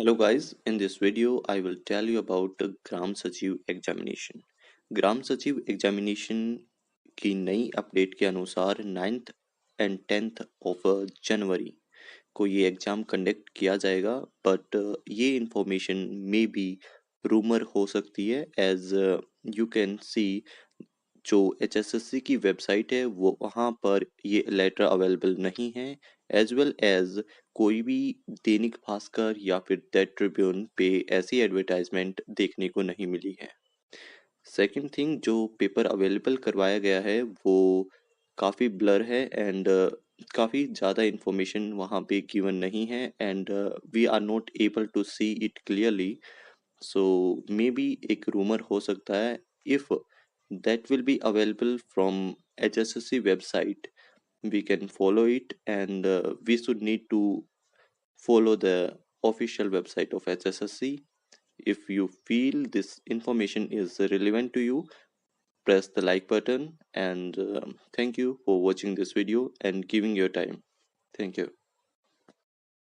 Hello guys, in this video I will tell you about the ग्राम सचिव examination. ग्राम सचिव examination की नई update के अनुसार 9th and 10th of January को ये एग्ज़ाम कंडक्ट किया जाएगा, बट ये इंफॉर्मेशन मे बी रूमर हो सकती है। एज यू कैन सी, जो HSSC की वेबसाइट है वो वहाँ पर ये लेटर अवेलेबल नहीं है, एज वेल एज कोई भी दैनिक भास्कर या फिर द ट्रिब्यून पे ऐसी एडवर्टाइजमेंट देखने को नहीं मिली है। सेकंड थिंग, जो पेपर अवेलेबल करवाया गया है वो काफ़ी ब्लर है एंड काफ़ी ज़्यादा इंफॉर्मेशन वहाँ पे गिवन नहीं है and we are not able to see it clearly. So maybe एक रूमर हो सकता है। If that will be available from HSSC website, we can follow it, and we should need to follow the official website of HSSC. If you feel this information is relevant to you, press the like button, and thank you for watching this video and giving your time. Thank you.